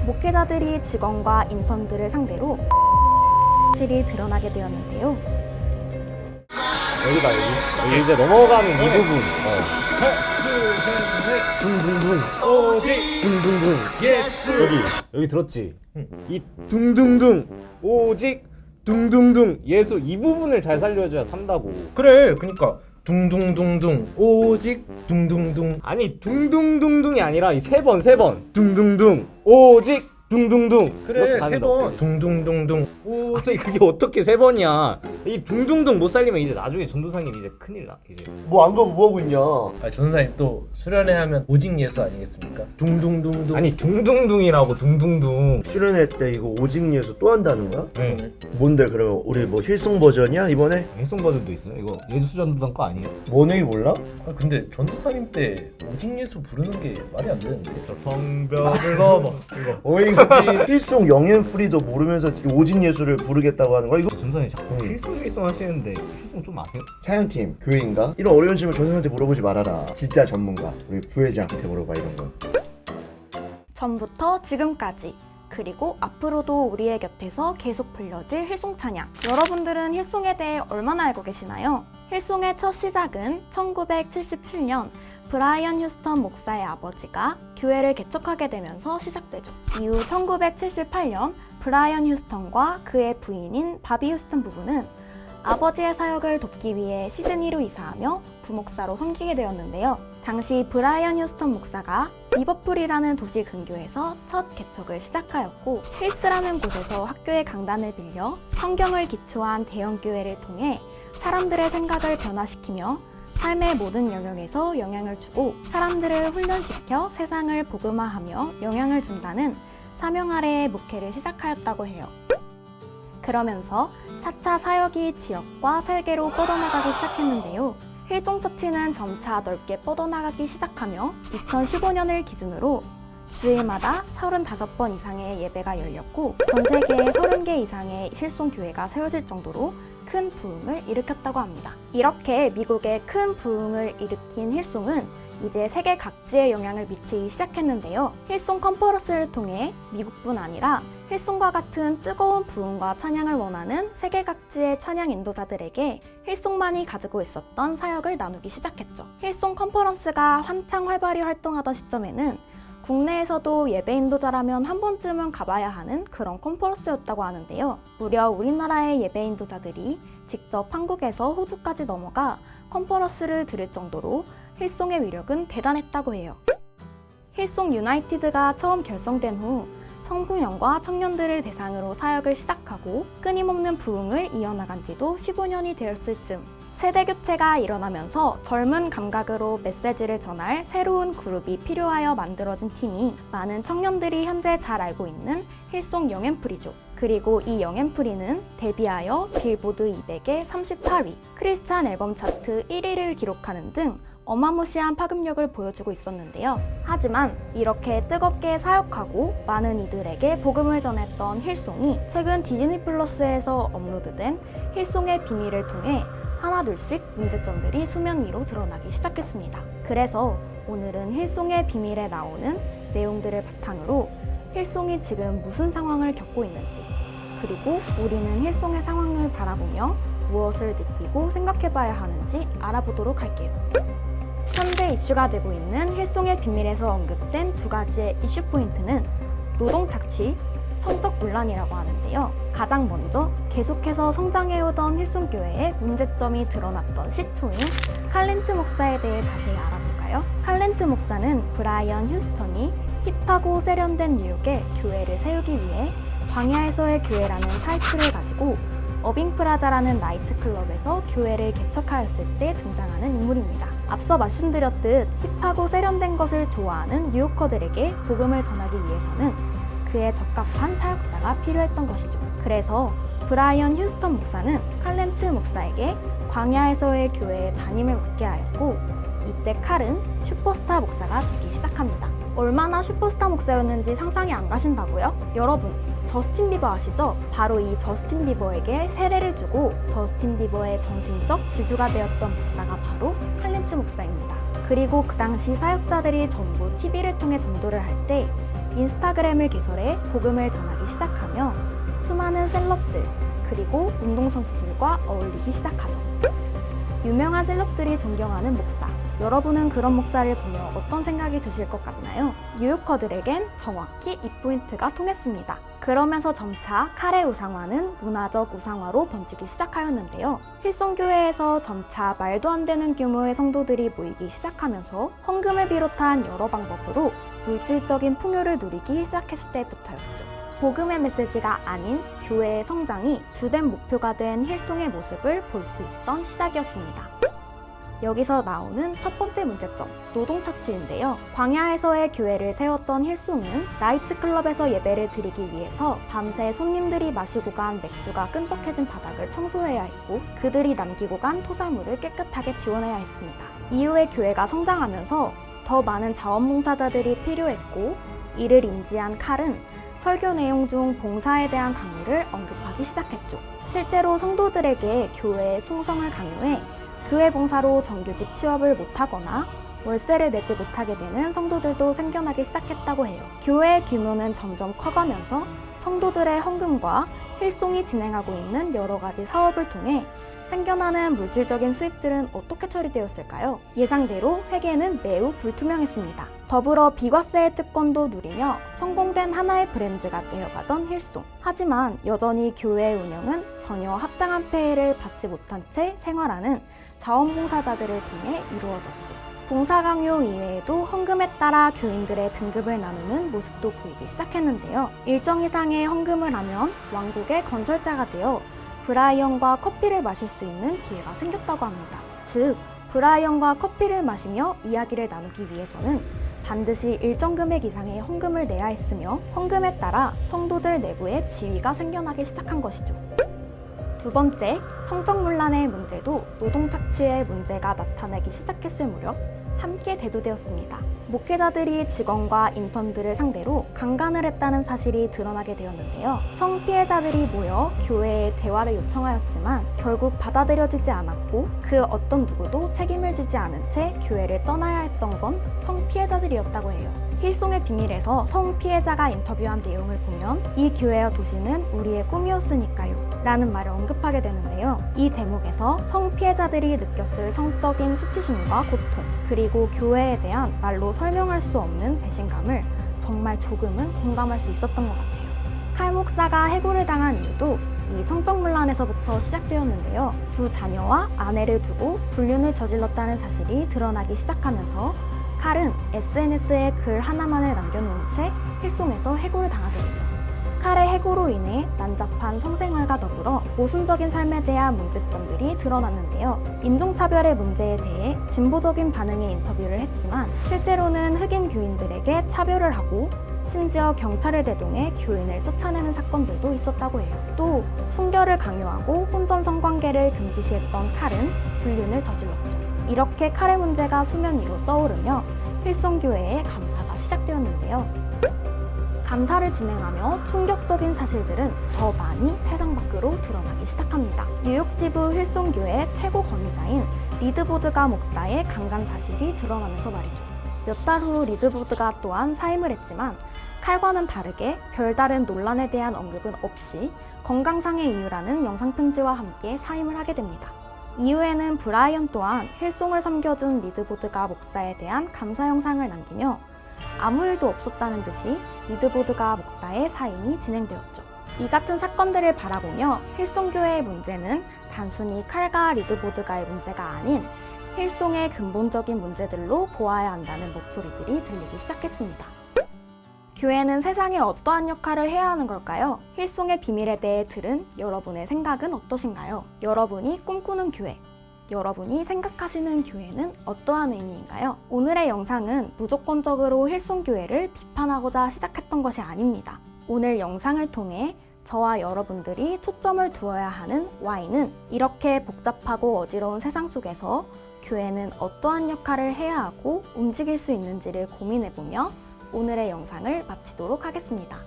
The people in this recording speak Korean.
목회자들이 직원과 인턴들을 상대로 실이 드러나게 되었는데요. 여기다 여기 이제 넘어가는 이 부분. 둥둥둥 오직 둥둥둥 예수. 여기 들었지? 이 둥둥둥 오직 둥둥둥 예수 이 부분을 잘 살려줘야 산다고. 그래, 그러니까 둥둥둥둥 오직 둥둥둥. 아니 둥둥둥둥이 아니라 이 세 번 둥둥둥 오직 둥둥둥. 그래, 이렇게 세 가는 거야. 번 둥둥둥둥 오직. 아니 그게 어떻게 세 번이야? 이 둥둥둥 못 살리면 이제 나중에 전도사님 이제 큰일 나. 이제 뭐 안 가고 뭐 하고 있냐? 아, 전사님 또 수련회 하면 오직 예수 아니겠습니까? 둥둥둥둥. 아니 둥둥둥이라고 둥둥둥. 수련회 때 이거 오직 예수 또 한다는 거야? 네. 뭔데 그러면 우리 뭐 힐송 버전이야 이번에? 해송 버전도 있어요. 이거 예수 전도단 거 아니에요? 뭐네 몰라? 아, 근데 전도사님 때 오직 예수 부르는 게 말이 안 되는데. 저 성벽을 넘어 이거. 어이가 힐송 영앤프리도 모르면서 오직 예수를 부르겠다고 하는 거야 이거? 전사님 자꾸 필송 하시는데 필송 좀 아세요? 사연팀 교회인가? 이런 어려운 질문 전사한테 물어보지 말아라. 진짜 전문가 우리 부회장한테 물어봐 이런 거. 전부터 지금까지 그리고 앞으로도 우리의 곁에서 계속 불려질 힐송 찬양. 여러분들은 힐송에 대해 얼마나 알고 계시나요? 힐송의 첫 시작은 1977년 브라이언 휴스턴 목사의 아버지가 교회를 개척하게 되면서 시작되죠. 이후 1978년 브라이언 휴스턴과 그의 부인인 바비 휴스턴 부부는 아버지의 사역을 돕기 위해 시드니로 이사하며 부목사로 섬기게 되었는데요. 당시 브라이언 휴스턴 목사가 리버풀이라는 도시 근교에서 첫 개척을 시작하였고 힐스라는 곳에서 학교의 강단을 빌려 성경을 기초한 대형교회를 통해 사람들의 생각을 변화시키며 삶의 모든 영역에서 영향을 주고 사람들을 훈련시켜 세상을 복음화하며 영향을 준다는 사명 아래의 목회를 시작하였다고 해요. 그러면서 차차 사역이 지역과 세계로 뻗어나가기 시작했는데요. 힐송처치는 점차 넓게 뻗어나가기 시작하며 2015년을 기준으로 주일마다 35번 이상의 예배가 열렸고 전 세계에 30개 이상의 힐송교회가 세워질 정도로 큰 부흥을 일으켰다고 합니다. 이렇게 미국에 큰 부흥을 일으킨 힐송은 이제 세계 각지에 영향을 미치기 시작했는데요. 힐송 컨퍼런스를 통해 미국뿐 아니라 힐송과 같은 뜨거운 부흥과 찬양을 원하는 세계 각지의 찬양 인도자들에게 힐송만이 가지고 있었던 사역을 나누기 시작했죠. 힐송 컨퍼런스가 한창 활발히 활동하던 시점에는 국내에서도 예배 인도자라면 한 번쯤은 가봐야 하는 그런 컨퍼런스였다고 하는데요. 무려 우리나라의 예배 인도자들이 직접 한국에서 호주까지 넘어가 컨퍼런스를 들을 정도로 힐송의 위력은 대단했다고 해요. 힐송 유나이티드가 처음 결성된 후 청소년과 청년들을 대상으로 사역을 시작하고 끊임없는 부흥을 이어나간 지도 15년이 되었을 즈음 세대 교체가 일어나면서 젊은 감각으로 메시지를 전할 새로운 그룹이 필요하여 만들어진 팀이 많은 청년들이 현재 잘 알고 있는 힐송 영앤프리죠. 그리고 이 영앤프리는 데뷔하여 빌보드 200의 38위, 크리스찬 앨범 차트 1위를 기록하는 등 어마무시한 파급력을 보여주고 있었는데요. 하지만 이렇게 뜨겁게 사역하고 많은 이들에게 복음을 전했던 힐송이 최근 디즈니 플러스에서 업로드된 힐송의 비밀을 통해 하나둘씩 문제점들이 수면 위로 드러나기 시작했습니다. 그래서 오늘은 힐송의 비밀에 나오는 내용들을 바탕으로 힐송이 지금 무슨 상황을 겪고 있는지, 그리고 우리는 힐송의 상황을 바라보며 무엇을 느끼고 생각해봐야 하는지 알아보도록 할게요. 현재 이슈가 되고 있는 힐송의 비밀에서 언급된 두 가지의 이슈 포인트는 노동 착취, 성적 논란이라고 하는데요. 가장 먼저 계속해서 성장해오던 힐송교회의 문제점이 드러났던 시초인 칼렌츠 목사에 대해 자세히 알아볼까요? 칼렌츠 목사는 브라이언 휴스턴이 힙하고 세련된 뉴욕에 교회를 세우기 위해 광야에서의 교회라는 타이틀을 가지고 어빙프라자라는 나이트클럽에서 교회를 개척하였을 때 등장하는 인물입니다. 앞서 말씀드렸듯 힙하고 세련된 것을 좋아하는 뉴요커들에게 복음을 전하기 위해서는 그에 적합한 사역자가 필요했던 것이죠. 그래서 브라이언 휴스턴 목사는 칼렌츠 목사에게 광야에서의 교회의 담임을 맡게 하였고 이때 칼은 슈퍼스타 목사가 되기 시작합니다. 얼마나 슈퍼스타 목사였는지 상상이 안 가신다고요? 여러분, 저스틴 비버 아시죠? 바로 이 저스틴 비버에게 세례를 주고 저스틴 비버의 정신적 지주가 되었던 목사가 바로 칼렌츠 목사입니다. 그리고 그 당시 사역자들이 전부 TV를 통해 전도를 할 때 인스타그램을 개설해 복음을 전하기 시작하며 수많은 셀럽들 그리고 운동선수들과 어울리기 시작하죠. 유명한 셀럽들이 존경하는 목사. 여러분은 그런 목사를 보며 어떤 생각이 드실 것 같나요? 뉴요커들에겐 정확히 이 포인트가 통했습니다. 그러면서 점차 칼의 우상화는 문화적 우상화로 번지기 시작하였는데요. 힐송교회에서 점차 말도 안 되는 규모의 성도들이 모이기 시작하면서 헌금을 비롯한 여러 방법으로 물질적인 풍요를 누리기 시작했을 때부터였죠. 복음의 메시지가 아닌 교회의 성장이 주된 목표가 된 힐송의 모습을 볼 수 있던 시작이었습니다. 여기서 나오는 첫 번째 문제점, 노동처치인데요. 광야에서의 교회를 세웠던 힐송은 나이트클럽에서 예배를 드리기 위해서 밤새 손님들이 마시고 간 맥주가 끈적해진 바닥을 청소해야 했고 그들이 남기고 간 토사물을 깨끗하게 지워내야 했습니다. 이후에 교회가 성장하면서 더 많은 자원봉사자들이 필요했고 이를 인지한 칼은 설교 내용 중 봉사에 대한 강요를 언급하기 시작했죠. 실제로 성도들에게 교회의 충성을 강요해 교회 봉사로 정규직 취업을 못하거나 월세를 내지 못하게 되는 성도들도 생겨나기 시작했다고 해요. 교회의 규모는 점점 커가면서 성도들의 헌금과 힐송이 진행하고 있는 여러 가지 사업을 통해 생겨나는 물질적인 수입들은 어떻게 처리되었을까요? 예상대로 회계는 매우 불투명했습니다. 더불어 비과세의 특권도 누리며 성공된 하나의 브랜드가 되어가던 힐송. 하지만 여전히 교회의 운영은 전혀 합당한 폐해를 받지 못한 채 생활하는 자원봉사자들을 통해 이루어졌죠. 봉사 강요 이외에도 헌금에 따라 교인들의 등급을 나누는 모습도 보이기 시작했는데요. 일정 이상의 헌금을 하면 왕국의 건설자가 되어 브라이언과 커피를 마실 수 있는 기회가 생겼다고 합니다. 즉, 브라이언과 커피를 마시며 이야기를 나누기 위해서는 반드시 일정 금액 이상의 헌금을 내야 했으며 헌금에 따라 성도들 내부에 지위가 생겨나기 시작한 것이죠. 두 번째, 성적문란의 문제도 노동착취의 문제가 나타나기 시작했을 무렵 함께 대두되었습니다. 목회자들이 직원과 인턴들을 상대로 강간을 했다는 사실이 드러나게 되었는데요. 성피해자들이 모여 교회에 대화를 요청하였지만 결국 받아들여지지 않았고 그 어떤 누구도 책임을 지지 않은 채 교회를 떠나야 했던 건 성피해자들이었다고 해요. 힐송의 비밀에서 성피해자가 인터뷰한 내용을 보면 이 교회와 도시는 우리의 꿈이었으니까요 라는 말을 언급하게 되는데요. 이 대목에서 성피해자들이 느꼈을 성적인 수치심과 고통 그리고 교회에 대한 말로 설명할 수 없는 배신감을 정말 조금은 공감할 수 있었던 것 같아요. 칼 목사가 해고를 당한 이유도 이 성적문란에서부터 시작되었는데요. 두 자녀와 아내를 두고 불륜을 저질렀다는 사실이 드러나기 시작하면서 칼은 SNS에 글 하나만을 남겨놓은 채 힐송에서 해고를 당하게 되죠. 칼의 해고로 인해 난잡한 성생활과 더불어 모순적인 삶에 대한 문제점들이 드러났는데요. 인종차별의 문제에 대해 진보적인 반응의 인터뷰를 했지만 실제로는 흑인 교인들에게 차별을 하고 심지어 경찰을 대동해 교인을 쫓아내는 사건들도 있었다고 해요. 또 순결을 강요하고 혼전 성관계를 금지시했던 칼은 불륜을 저질렀죠. 이렇게 칼의 문제가 수면 위로 떠오르며 힐송교회의 감사가 시작되었는데요. 감사를 진행하며 충격적인 사실들은 더 많이 세상 밖으로 드러나기 시작합니다. 뉴욕 지부 힐송교회 최고 권위자인 리드보드가 목사의 강간 사실이 드러나면서 말이죠. 몇 달 후 리드보드가 또한 사임을 했지만 칼과는 다르게 별다른 논란에 대한 언급은 없이 건강상의 이유라는 영상편지와 함께 사임을 하게 됩니다. 이후에는 브라이언 또한 힐송을 섬겨준 리드보드가 목사에 대한 감사 영상을 남기며 아무 일도 없었다는 듯이 리드보드가 목사의 사임이 진행되었죠. 이 같은 사건들을 바라보며 힐송교회의 문제는 단순히 칼과 리드보드가의 문제가 아닌 힐송의 근본적인 문제들로 보아야 한다는 목소리들이 들리기 시작했습니다. 교회는 세상에 어떠한 역할을 해야 하는 걸까요? 힐송의 비밀에 대해 들은 여러분의 생각은 어떠신가요? 여러분이 꿈꾸는 교회, 여러분이 생각하시는 교회는 어떠한 의미인가요? 오늘의 영상은 무조건적으로 힐송교회를 비판하고자 시작했던 것이 아닙니다. 오늘 영상을 통해 저와 여러분들이 초점을 두어야 하는 Y는 이렇게 복잡하고 어지러운 세상 속에서 교회는 어떠한 역할을 해야 하고 움직일 수 있는지를 고민해보며 오늘의 영상을 마치도록 하겠습니다.